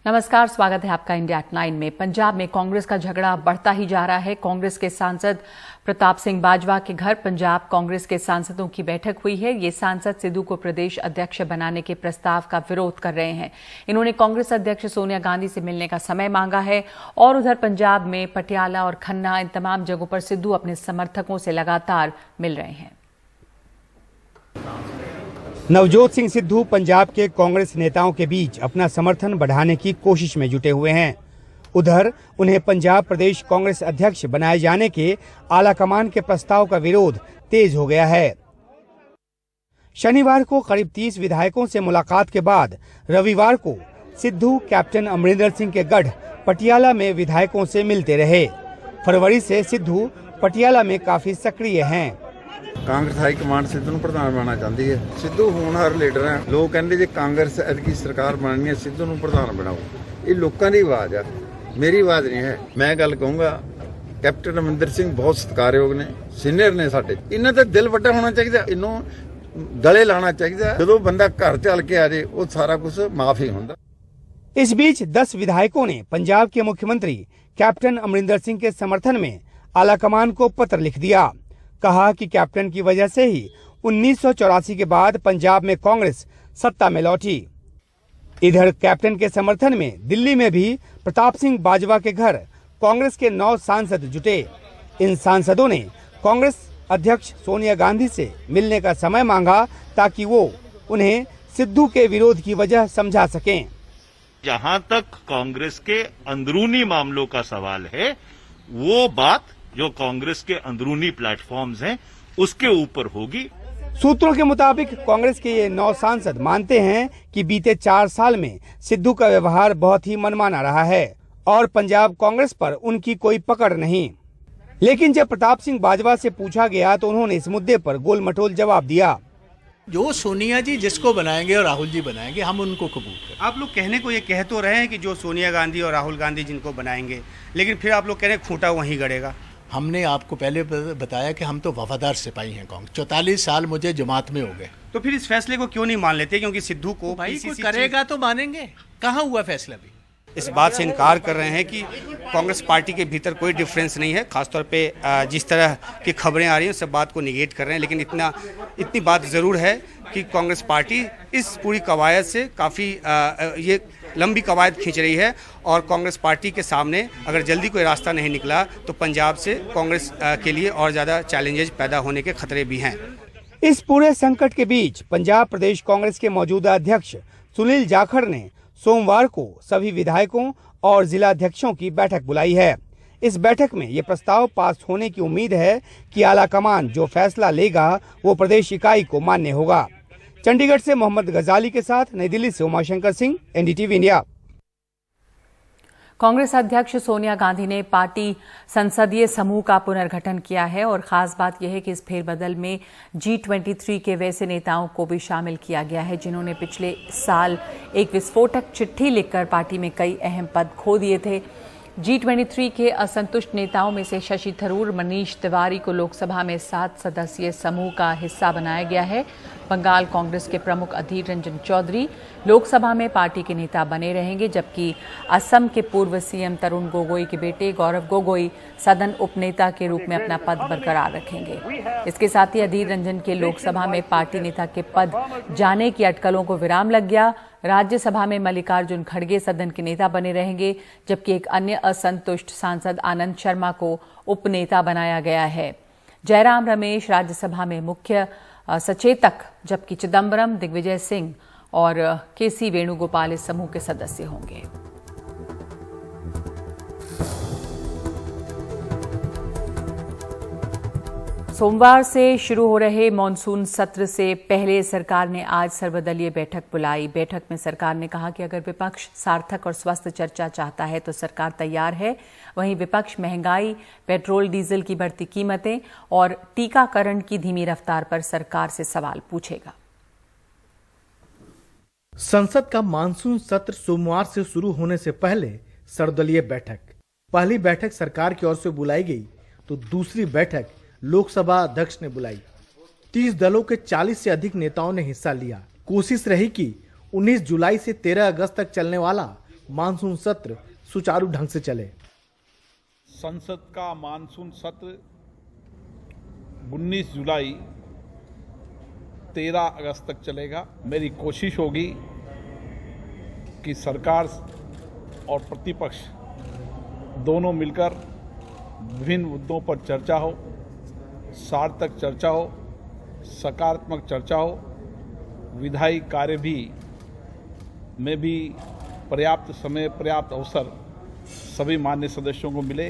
नमस्कार, स्वागत है आपका इंडिया एट 9 में। पंजाब में कांग्रेस का झगड़ा बढ़ता ही जा रहा है। कांग्रेस के सांसद प्रताप सिंह बाजवा के घर पंजाब कांग्रेस के सांसदों की बैठक हुई है। ये सांसद सिद्धू को प्रदेश अध्यक्ष बनाने के प्रस्ताव का विरोध कर रहे हैं। इन्होंने कांग्रेस अध्यक्ष सोनिया गांधी से मिलने का समय मांगा है और उधर पंजाब में पटियाला और खन्ना, इन तमाम जगहों पर सिद्धू अपने समर्थकों से लगातार मिल रहे हैं। नवजोत सिंह सिद्धू पंजाब के कांग्रेस नेताओं के बीच अपना समर्थन बढ़ाने की कोशिश में जुटे हुए हैं। उधर उन्हें पंजाब प्रदेश कांग्रेस अध्यक्ष बनाए जाने के आलाकमान के प्रस्ताव का विरोध तेज हो गया है। शनिवार को करीब 30 विधायकों से मुलाकात के बाद रविवार को सिद्धू कैप्टन अमरिंदर सिंह के गढ़ पटियाला में विधायकों से मिलते रहे। फरवरी से सिद्धू पटियाला में काफी सक्रिय हैं। कांग्रेस हाई कमांड सिद्धू ਨੂੰ ਪ੍ਰਧਾਨ ਬਣਾਉਣਾ ਚਾਹੁੰਦੀ ਹੈ। ਸਿੱਧੂ ਹੋਣਹਾਰ ਲੀਡਰ ਹੈ। ਲੋਕ ਕਹਿੰਦੇ ਜੇ ਕਾਂਗਰਸ ਐਤਕੀ ਸਰਕਾਰ ਬਣਨੀ ਹੈ ਸਿੱਧੂ ਨੂੰ ਪ੍ਰਧਾਨ ਬਣਾਓ। ਇਹ ਲੋਕਾਂ ਦੀ ਆਵਾਜ਼ ਆ, ਮੇਰੀ ਆਵਾਜ਼ ਨਹੀਂ ਹੈ। ਮੈਂ ਗੱਲ ਕਹੂੰਗਾ ਕੈਪਟਨ ਅਮਰਿੰਦਰ ਸਿੰਘ ਬਹੁਤ ਸਤਿਕਾਰਯੋਗ ਨੇ, ਸੀਨੀਅਰ ਨੇ ਸਾਡੇ। ਇਹਨਾਂ ਦਾ ਦਿਲ ਵੱਡਾ ਹੋਣਾ ਚਾਹੀਦਾ, ਇਹਨੂੰ ਗਲੇ ਲਾਣਾ ਚਾਹੀਦਾ। ਜਦੋਂ ਬੰਦਾ ਘਰ ਚੱਲ ਕੇ ਆ ਜੇ ਉਹ ਸਾਰਾ ਕੁਝ ਮਾਫ ਹੀ ਹੁੰਦਾ। इस बीच 10 विधायकों ने पंजाब के मुख्यमंत्री कैप्टन अमरिंदर सिंह के समर्थन में आलाकमान को पत्र लिख दिया। कहा कि कैप्टन की वजह से ही 1984 के बाद पंजाब में कांग्रेस सत्ता में लौटी। इधर कैप्टन के समर्थन में दिल्ली में भी प्रताप सिंह बाजवा के घर कांग्रेस के 9 सांसद जुटे। इन सांसदों ने कांग्रेस अध्यक्ष सोनिया गांधी से मिलने का समय मांगा ताकि वो उन्हें सिद्धू के विरोध की वजह समझा सकें। जहां तक कांग्रेस के अंदरूनी मामलों का सवाल है, वो बात जो कांग्रेस के अंदरूनी प्लेटफॉर्म्स हैं उसके ऊपर होगी। सूत्रों के मुताबिक कांग्रेस के ये 9 सांसद मानते हैं कि बीते 4 साल में सिद्धू का व्यवहार बहुत ही मनमाना रहा है और पंजाब कांग्रेस पर उनकी कोई पकड़ नहीं। लेकिन जब प्रताप सिंह बाजवा से पूछा गया तो उन्होंने इस मुद्दे पर गोल मटोल जवाब दिया। जो सोनिया जी जिसको बनाएंगे और राहुल जी बनाएंगे, हम उनको कबूल करें। आप लोग कहने को ये कह तो रहे हैं कि जो सोनिया गांधी और राहुल गांधी जिनको बनाएंगे, लेकिन फिर आप लोग कह रहे हैं खूंटा वहीं गड़ेगा। हमने आपको पहले बताया कि हम तो वफादार सिपाही हैं कांग्रेस। 44 साल मुझे जमात में हो गए। तो फिर इस फैसले को क्यों नहीं मान लेते? क्योंकि सिद्धू को भाई कोई करेगा तो मानेंगे। कहाँ हुआ फैसला भी? इस बात से इनकार कर रहे हैं कि कांग्रेस पार्टी के भीतर कोई डिफरेंस नहीं है। खासतौर पे जिस तरह की खबरें आ रही हैं सब बात को निगेट कर रहे हैं। लेकिन इतनी बात ज़रूर है कि कांग्रेस पार्टी इस पूरी कवायद से काफ़ी ये लंबी कवायद खींच रही है और कांग्रेस पार्टी के सामने अगर जल्दी कोई रास्ता नहीं निकला तो पंजाब से कांग्रेस के लिए और ज़्यादा चैलेंजेस पैदा होने के खतरे भी हैं। इस पूरे संकट के बीच पंजाब प्रदेश कांग्रेस के मौजूदा अध्यक्ष सुनील जाखड़ ने सोमवार को सभी विधायकों और जिला अध्यक्षों की बैठक बुलाई है। इस बैठक में ये प्रस्ताव पास होने की उम्मीद है कि आलाकमान जो फैसला लेगा वो प्रदेश इकाई को मान्य होगा। चंडीगढ़ से मोहम्मद गजाली के साथ नई दिल्ली से उमाशंकर सिंह, एनडीटीवी इंडिया। कांग्रेस अध्यक्ष सोनिया गांधी ने पार्टी संसदीय समूह का पुनर्गठन किया है और खास बात यह है कि इस फेरबदल में G23 के वैसे नेताओं को भी शामिल किया गया है जिन्होंने पिछले साल एक विस्फोटक चिट्ठी लिखकर पार्टी में कई अहम पद खो दिए थे। G23 के असंतुष्ट नेताओं में से शशि थरूर, मनीष तिवारी को लोकसभा में 7 सदस्यीय समूह का हिस्सा बनाया गया है। बंगाल कांग्रेस के प्रमुख अधीर रंजन चौधरी लोकसभा में पार्टी के नेता बने रहेंगे, जबकि असम के पूर्व सीएम तरुण गोगोई के बेटे गौरव गोगोई सदन उपनेता के रूप में अपना पद बरकरार रखेंगे। इसके साथ ही अधीर रंजन के लोकसभा में पार्टी नेता के पद जाने की अटकलों को विराम लग गया। राज्यसभा में मल्लिकार्जुन खड़गे सदन के नेता बने रहेंगे, जबकि एक अन्य असंतुष्ट सांसद आनंद शर्मा को उपनेता बनाया गया है। जयराम रमेश राज्यसभा में मुख्य सचेतक, जबकि चिदम्बरम, दिग्विजय सिंह और केसी वेणुगोपाल इस समूह के सदस्य होंगे। सोमवार से शुरू हो रहे मॉनसून सत्र से पहले सरकार ने आज सर्वदलीय बैठक बुलाई। बैठक में सरकार ने कहा कि अगर विपक्ष सार्थक और स्वस्थ चर्चा चाहता है तो सरकार तैयार है। वहीं विपक्ष महंगाई, पेट्रोल डीजल की बढ़ती कीमतें और टीकाकरण की धीमी रफ्तार पर सरकार से सवाल पूछेगा। संसद का मानसून सत्र सोमवार से शुरू होने से पहले सर्वदलीय बैठक। पहली बैठक सरकार की ओर से बुलाई गई तो दूसरी बैठक लोकसभा अध्यक्ष ने बुलाई। 30 दलों के 40 से अधिक नेताओं ने हिस्सा लिया। कोशिश रही कि 19 जुलाई से 13 अगस्त तक चलने वाला मानसून सत्र सुचारू ढंग से चले। संसद का मानसून सत्र 19 जुलाई 13 अगस्त तक चलेगा। मेरी कोशिश होगी कि सरकार और प्रतिपक्ष दोनों मिलकर विभिन्न मुद्दों पर चर्चा हो, सार्थक चर्चा हो, सकारात्मक चर्चा हो, विधायी कार्य में भी पर्याप्त समय, पर्याप्त अवसर सभी मान्य सदस्यों को मिले।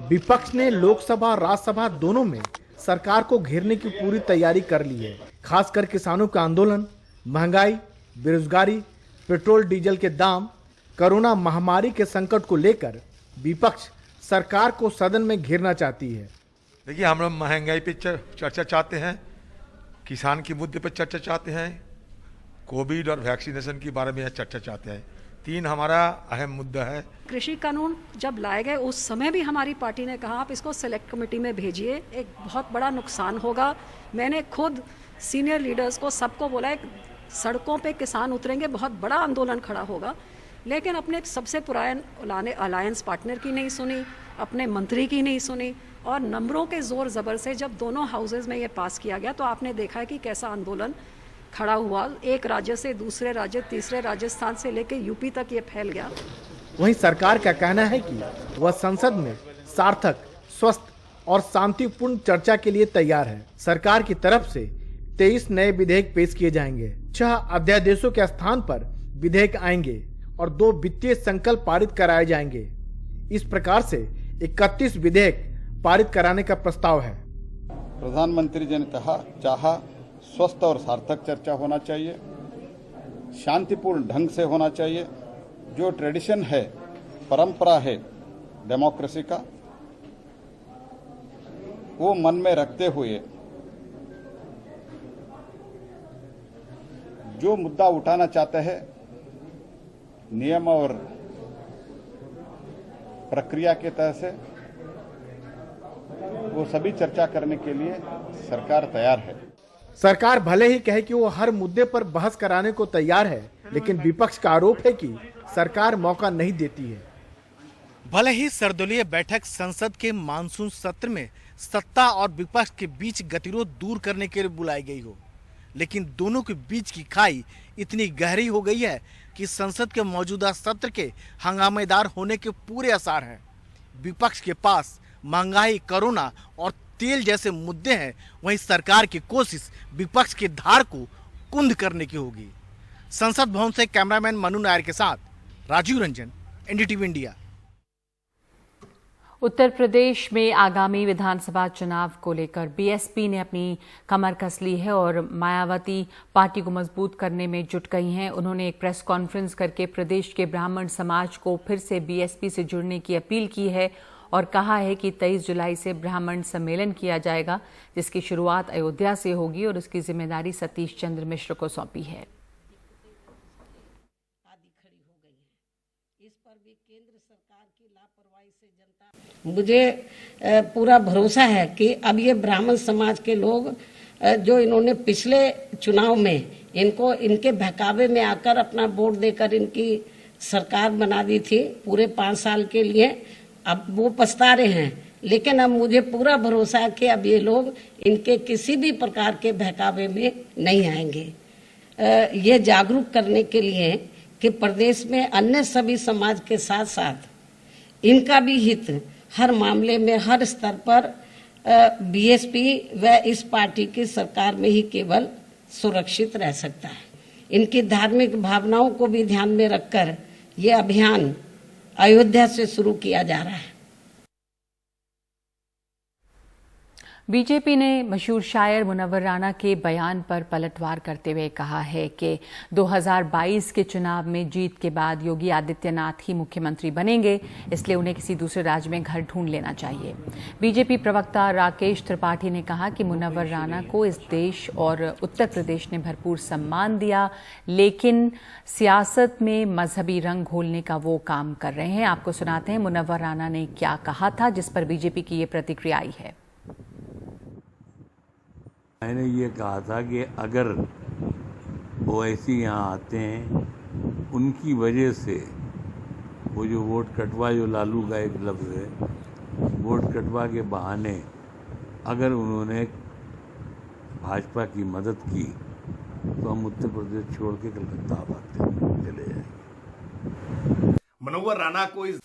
विपक्ष ने लोकसभा राज्यसभा दोनों में सरकार को घेरने की पूरी तैयारी कर ली है। खासकर किसानों का आंदोलन, महंगाई, बेरोजगारी, पेट्रोल डीजल के दाम, कोरोना महामारी के संकट को लेकर विपक्ष सरकार को सदन में घेरना चाहती है। देखिए, हम लोग महंगाई पे चर्चा चाहते हैं, किसान के मुद्दे पर चर्चा चाहते हैं, कोविड और वैक्सीनेशन के बारे में चर्चा चाहते हैं। 3 हमारा अहम मुद्दा है। कृषि कानून जब लाए गए उस समय भी हमारी पार्टी ने कहा आप इसको सेलेक्ट कमेटी में भेजिए, एक बहुत बड़ा नुकसान होगा। मैंने खुद सीनियर लीडर्स को सबको बोला सड़कों पे किसान उतरेंगे, बहुत बड़ा आंदोलन खड़ा होगा। लेकिन अपने सबसे पुराने अलायंस पार्टनर की नहीं सुनी, अपने मंत्री की नहीं सुनी, और नंबरों के जोर जबर से जब दोनों हाउसेज में ये पास किया गया तो आपने देखा है कि कैसा आंदोलन खड़ा हुआ। एक राज्य से दूसरे राज्य, तीसरे राजस्थान से लेकर यूपी तक ये फैल गया। वहीं सरकार का कहना है कि वह संसद में सार्थक, स्वस्थ और शांतिपूर्ण चर्चा के लिए तैयार है। सरकार की तरफ से 23 नए विधेयक पेश किए जाएंगे, 6 अध्यादेशों के स्थान पर विधेयक आएंगे और 2 वित्तीय संकल्प पारित कराए जाएंगे। इस प्रकार से 31 विधेयक पारित कराने का प्रस्ताव है। प्रधानमंत्री जी ने चाहा स्वस्थ और सार्थक चर्चा होना चाहिए, शांतिपूर्ण ढंग से होना चाहिए। जो ट्रेडिशन है, परंपरा है डेमोक्रेसी का, वो मन में रखते हुए जो मुद्दा उठाना चाहते हैं, नियम और प्रक्रिया के तहत से वो सभी चर्चा करने के लिए सरकार तैयार है। सरकार भले ही कहे कि वो हर मुद्दे पर बहस कराने को तैयार है, लेकिन विपक्ष का आरोप है कि सरकार मौका नहीं देती है। भले ही सर्वदलीय बैठक संसद के मानसून सत्र में सत्ता और विपक्ष के बीच गतिरोध दूर करने के लिए बुलाई गई हो, लेकिन दोनों के बीच की खाई इतनी गहरी हो गई है कि संसद के मौजूदा सत्र के हंगामेदार होने के पूरे आसार हैं। विपक्ष के पास महंगाई, कोरोना और तेल जैसे मुद्दे हैं, वहीं सरकार की कोशिश विपक्ष की धार को कुंद करने की होगी। संसद भवन से कैमरामैन मनु नायर के साथ राजीव रंजन, एनडीटीवी इंडिया। उत्तर प्रदेश में आगामी विधानसभा चुनाव को लेकर बीएसपी ने अपनी कमर कस ली है और मायावती पार्टी को मजबूत करने में जुट गई हैं। उन्होंने एक प्रेस कॉन्फ्रेंस करके प्रदेश के ब्राह्मण समाज को फिर से बीएसपी से जुड़ने की अपील की है और कहा है कि 23 जुलाई से ब्राह्मण सम्मेलन किया जाएगा, जिसकी शुरुआत अयोध्या से होगी और उसकी जिम्मेदारी सतीश चंद्र मिश्र को सौंपी है। मुझे पूरा भरोसा है कि अब ये ब्राह्मण समाज के लोग जो इन्होंने पिछले चुनाव में इनके बहकावे में आकर अपना वोट देकर इनकी सरकार बना दी थी पूरे 5 साल के लिए, अब वो पछता रहे हैं। लेकिन अब मुझे पूरा भरोसा है कि अब ये लोग इनके किसी भी प्रकार के बहकावे में नहीं आएंगे। ये जागरूक करने के लिए कि प्रदेश में अन्य सभी समाज के साथ साथ इनका भी हित हर मामले में हर स्तर पर बीएसपी व इस पार्टी की सरकार में ही केवल सुरक्षित रह सकता है। इनकी धार्मिक भावनाओं को भी ध्यान में रखकर ये अभियान अयोध्या से शुरू किया जा रहा है। बीजेपी ने मशहूर शायर मुनव्वर राणा के बयान पर पलटवार करते हुए कहा है कि 2022 के चुनाव में जीत के बाद योगी आदित्यनाथ ही मुख्यमंत्री बनेंगे, इसलिए उन्हें किसी दूसरे राज्य में घर ढूंढ लेना चाहिए। बीजेपी प्रवक्ता राकेश त्रिपाठी ने कहा कि मुनव्वर राणा को इस देश और उत्तर प्रदेश ने भरपूर सम्मान दिया, लेकिन सियासत में मजहबी रंग घोलने का वो काम कर रहे हैं। आपको सुनाते हैं मुनव्वर राणा ने क्या कहा था, जिस पर बीजेपी की ये प्रतिक्रिया आई है। मैंने ये कहा था कि अगर ओवैसी यहाँ आते हैं उनकी वजह से वो जो वोट कटवा, जो लालू का एक लफ्ज़ है, वोट कटवा के बहाने अगर उन्होंने भाजपा की मदद की तो हम उत्तर प्रदेश छोड़ के कलकत्ता आते चले जाएंगे। मनोहर राणा को इस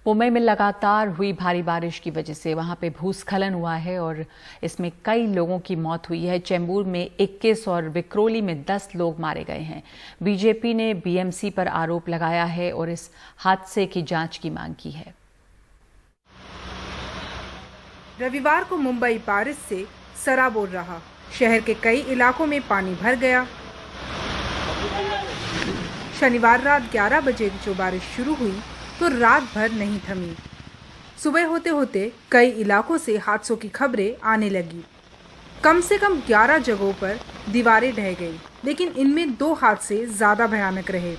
मुंबई में लगातार हुई भारी बारिश की वजह से वहां पे भूस्खलन हुआ है और इसमें कई लोगों की मौत हुई है। चेंबूर में 21 और विक्रोली में 10 लोग मारे गए हैं। बीजेपी ने बीएमसी पर आरोप लगाया है और इस हादसे की जांच की मांग की है। रविवार को मुंबई बारिश से सराबोर रहा। शहर के कई इलाकों में पानी भर गया। शनिवार रात 11 बजे जो बारिश शुरू हुई तो रात भर नहीं थमी। सुबह होते होते कई इलाकों से हादसों की खबरें आने लगी। कम से कम 11 जगहों पर दीवारें ढह गई, लेकिन इनमें 2 हादसे ज्यादा भयानक रहे।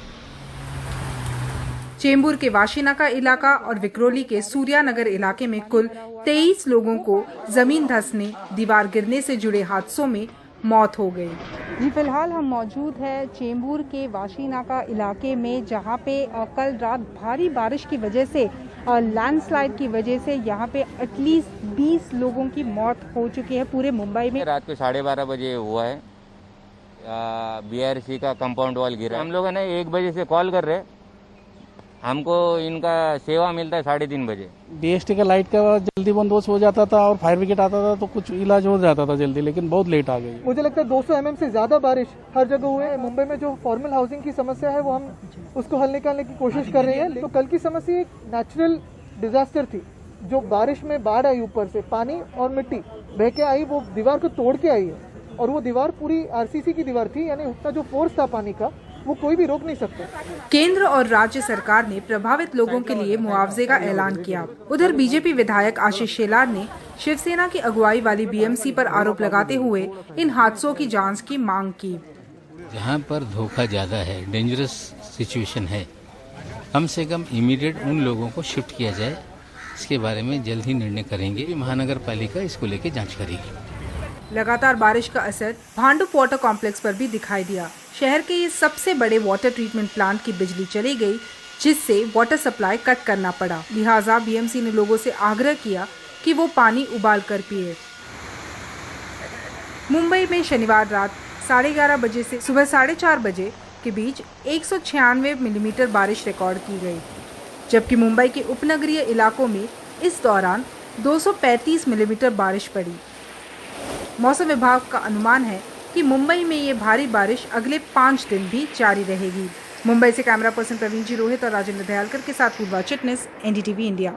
चेंबूर के वाशीनाका इलाका और विक्रोली के सूर्यानगर इलाके में कुल 23 लोगों को जमीन धंसने, दीवार गिरने से जुड़े हादसों में मौत हो गई। जी फिलहाल हम मौजूद है चेंबूर के वाशीनाका इलाके में, जहां पे कल रात भारी बारिश की वजह से लैंडस्लाइड की वजह से यहां पे एटलीस्ट 20 लोगों की मौत हो चुकी है पूरे मुंबई में। रात को 12:30 बजे हुआ है। बीआरसी का कंपाउंड वॉल गिरा। हम लोगों ने 1 बजे से कॉल कर रहे, हमको इनका सेवा मिलता है 3:30 बजे। बीएसटी का लाइट का जल्दी बंदोबस्त हो जाता था और फायर ब्रिगेड आता था तो कुछ इलाज हो जाता था जल्दी, लेकिन बहुत लेट आ गई। मुझे लगता है 200 mm से ज्यादा बारिश हर जगह हुए है। मुंबई में जो फॉर्मल हाउसिंग की समस्या है वो हम उसको हल निकालने की कोशिश कर रहे हैं। तो कल की समस्या एक नेचुरल डिजास्टर थी। जो बारिश में बाढ़ आई, ऊपर से पानी और मिट्टी बह के आई, वो दीवार को तोड़ के आई है और वो दीवार पूरी आरसीसी की दीवार थी, यानी उतना जो फोर्स था पानी का वो कोई भी रोक नहीं सकता। केंद्र और राज्य सरकार ने प्रभावित लोगों के लिए मुआवजे का ऐलान किया। उधर बीजेपी विधायक आशीष शेलार ने शिवसेना की अगुवाई वाली बीएमसी पर आरोप लगाते हुए इन हादसों की जांच की मांग की। जहां पर धोखा ज्यादा है, डेंजरस सिचुएशन है, कम से कम इमीडिएट उन लोगों को शिफ्ट किया जाए। इसके बारे में जल्द ही निर्णय करेंगे। महानगर पालिका इसको लेकर जाँच करेगी। लगातार बारिश का असर भांडुप वाटर कॉम्प्लेक्स पर भी दिखाई दिया। शहर के ये सबसे बड़े वाटर ट्रीटमेंट प्लांट की बिजली चली गई, जिससे वाटर सप्लाई कट करना पड़ा। लिहाजा बीएमसी ने लोगों से आग्रह किया कि वो पानी उबाल कर पिए। मुंबई में शनिवार रात 11:30 बजे से सुबह 4:30 बजे के बीच 196 मिलीमीटर बारिश रिकॉर्ड की गई, जबकि मुंबई के उपनगरीय इलाकों में इस दौरान 235 मिलीमीटर बारिश पड़ी। मौसम विभाग का अनुमान है कि मुंबई में ये भारी बारिश अगले 5 दिन भी जारी रहेगी। मुंबई से कैमरा पर्सन प्रवीण जी रोहित और राजेंद्र दयालकर के साथ पूर्वा चिटनिस, एनडीटीवी इंडिया।